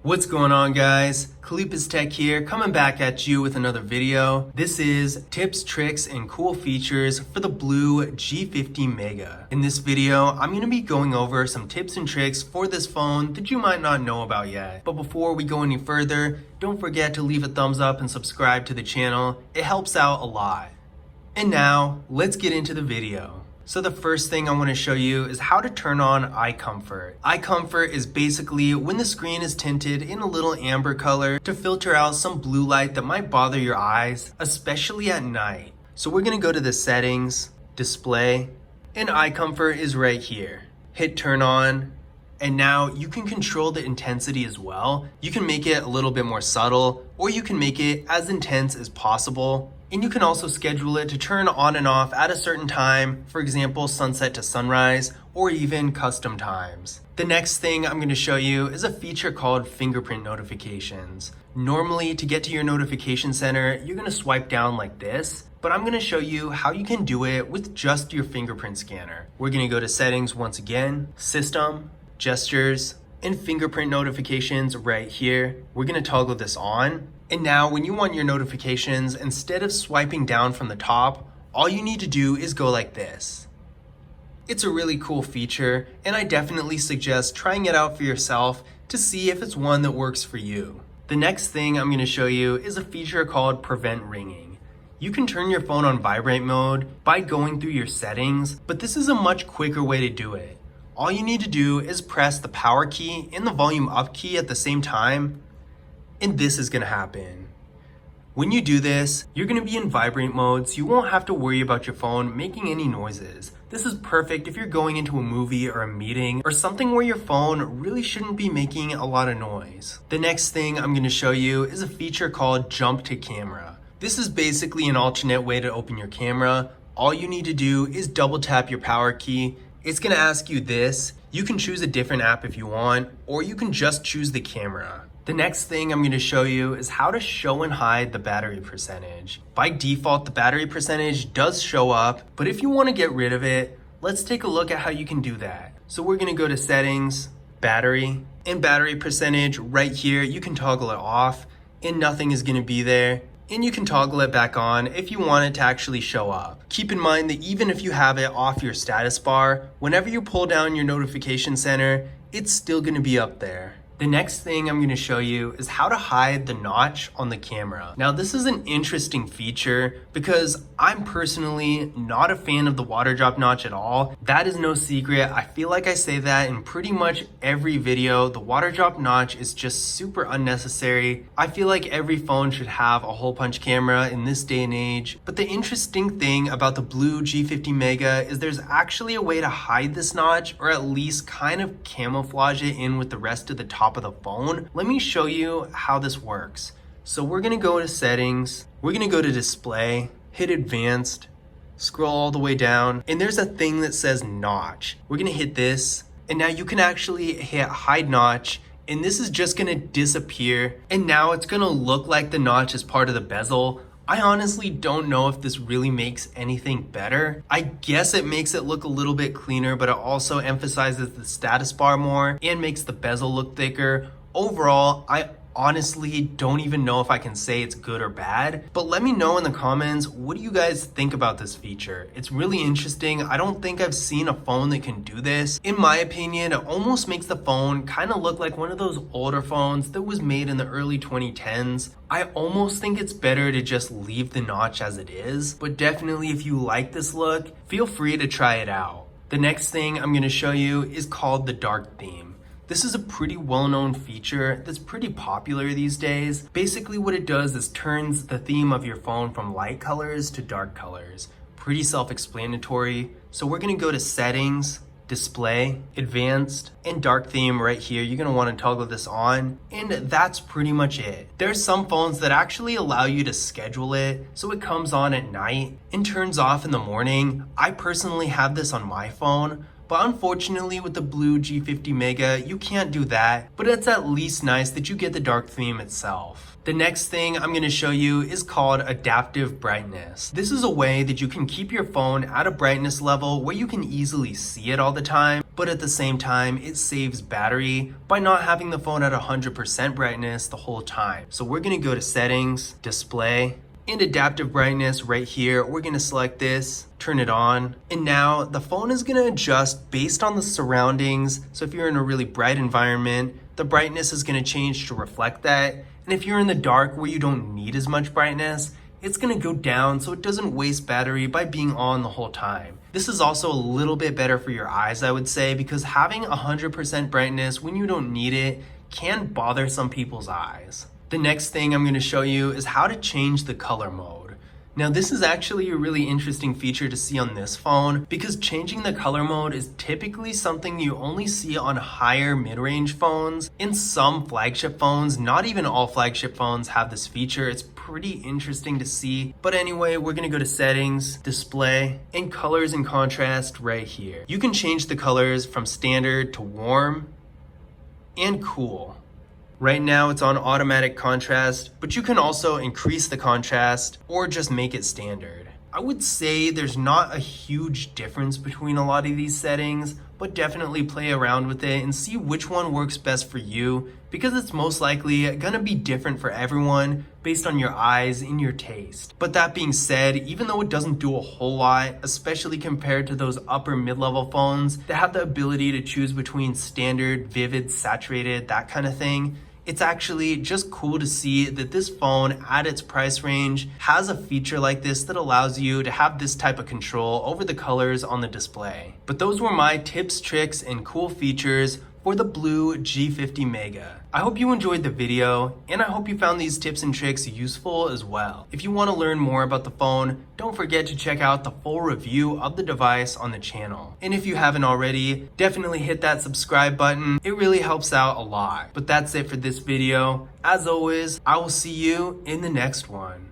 What's going on, guys? Khalipa's Tech here, coming back at you with another video. This is tips, tricks, and cool features for the BLU G50 Mega. In this video, I'm going to be going over some tips and tricks for this phone that you might not know about yet. But before we go any further, don't forget to leave a thumbs up and subscribe to the channel. It helps out a lot. And now, let's get into the video. So the first thing I want to show you is how to turn on eye comfort. Eye comfort is basically when the screen is tinted in a little amber color to filter out some blue light that might bother your eyes, especially at night. So we're going to go to the settings, display, and eye comfort is right here. Hit turn on, and now you can control the intensity as well. You can make it a little bit more subtle, or you can make it as intense as possible. And you can also schedule it to turn on and off at a certain time, for example, sunset to sunrise, or even custom times. The next thing I'm going to show you is a feature called Fingerprint notifications. Normally, to get to your notification center, you're going to swipe down like this, but I'm going to show you how you can do it with just your fingerprint scanner. We're going to go to settings once again, system, gestures, and fingerprint notifications right here. We're going to toggle this on. And now when you want your notifications, instead of swiping down from the top, all you need to do is go like this. It's a really cool feature, and I definitely suggest trying it out for yourself to see if it's one that works for you. The next thing I'm going to show you is a feature called Prevent Ringing. You can turn your phone on vibrate mode by going through your settings, but this is a much quicker way to do it. All you need to do is press the power key and the volume up key at the same time, and this is going to happen. When you do this, you're going to be in vibrate mode, so you won't have to worry about your phone making any noises. This is perfect if you're going into a movie or a meeting or something where your phone really shouldn't be making a lot of noise. The next thing I'm going to show you is a feature called Jump to Camera. This is basically an alternate way to open your camera. All you need to do is double tap your power key. It's going to ask you this. You can choose a different app if you want, or you can just choose the camera. The next thing I'm going to show you is how to show and hide the battery percentage. By default, the battery percentage does show up, but if you want to get rid of it, let's take a look at how you can do that. So we're going to go to settings, battery, and battery percentage right here. You can toggle it off and nothing is going to be there. And you can toggle it back on if you want it to actually show up. Keep in mind that even if you have it off your status bar, whenever you pull down your notification center, it's still going to be up there. The next thing I'm going to show you is how to hide the notch on the camera. Now, this is an interesting feature because I'm personally not a fan of the water drop notch at all. That is no secret. I feel like I say that in pretty much every video. The water drop notch is just super unnecessary. I feel like every phone should have a hole punch camera in this day and age. But the interesting thing about the BLU G50 Mega is there's actually a way to hide this notch, or at least kind of camouflage it in with the rest of the top of the phone. Let me show you how this works. So we're going to go to settings, we're going to go to display, hit advanced, scroll all the way down, and there's a thing that says notch. We're going to hit this, and now you can actually hit hide notch, and this is just going to disappear, and now it's going to look like the notch is part of the bezel. I honestly don't know if this really makes anything better. I guess it makes it look a little bit cleaner, but it also emphasizes the status bar more and makes the bezel look thicker. Overall, I honestly don't even know if I can say it's good or bad, but let me know in the comments, what do you guys think about this feature? It's really interesting. I don't think I've seen a phone that can do this. In my opinion, it almost makes the phone kind of look like one of those older phones that was made in the early 2010s. I almost think it's better to just leave the notch as it is, but definitely if you like this look, feel free to try it out. The next thing I'm going to show you is called the dark theme. This is a pretty well-known feature that's pretty popular these days. Basically what it does is turns the theme of your phone from light colors to dark colors. Pretty self-explanatory. So we're going to go to settings, display, advanced, and dark theme right here. You're going to want to toggle this on, and that's pretty much it. There's some phones that actually allow you to schedule it so it comes on at night and turns off in the morning. I personally have this on my phone. But unfortunately with the BLU G50 Mega, you can't do that, but it's at least nice that you get the dark theme itself. The next thing I'm going to show you is called adaptive brightness. This is a way that you can keep your phone at a brightness level where you can easily see it all the time, but at the same time it saves battery by not having the phone at 100% brightness the whole time. So we're going to go to settings, display, and adaptive brightness right here. We're going to select this, turn it on, and now the phone is going to adjust based on the surroundings. So if you're in a really bright environment, the brightness is going to change to reflect that. And if you're in the dark where you don't need as much brightness, it's going to go down so it doesn't waste battery by being on the whole time. This is also a little bit better for your eyes, I would say, because having 100% brightness when you don't need it can bother some people's eyes. The next thing I'm going to show you is how to change the color mode. Now this is actually a really interesting feature to see on this phone because changing the color mode is typically something you only see on higher mid-range phones. In some flagship phones, not even all flagship phones have this feature. It's pretty interesting to see. But anyway, we're going to go to settings, display, and colors and contrast right here. You can change the colors from standard to warm and cool. Right now it's on automatic contrast, but you can also increase the contrast or just make it standard. I would say there's not a huge difference between a lot of these settings, but definitely play around with it and see which one works best for you because it's most likely gonna be different for everyone based on your eyes and your taste. But that being said, even though it doesn't do a whole lot, especially compared to those upper mid-level phones that have the ability to choose between standard, vivid, saturated, that kind of thing, it's actually just cool to see that this phone at its price range has a feature like this that allows you to have this type of control over the colors on the display. But those were my tips, tricks, and cool features for the BLU G50 Mega. I hope you enjoyed the video, and I hope you found these tips and tricks useful as well. If you want to learn more about the phone, don't forget to check out the full review of the device on the channel. And if you haven't already, definitely hit that subscribe button. It really helps out a lot. But that's it for this video. As always, I will see you in the next one.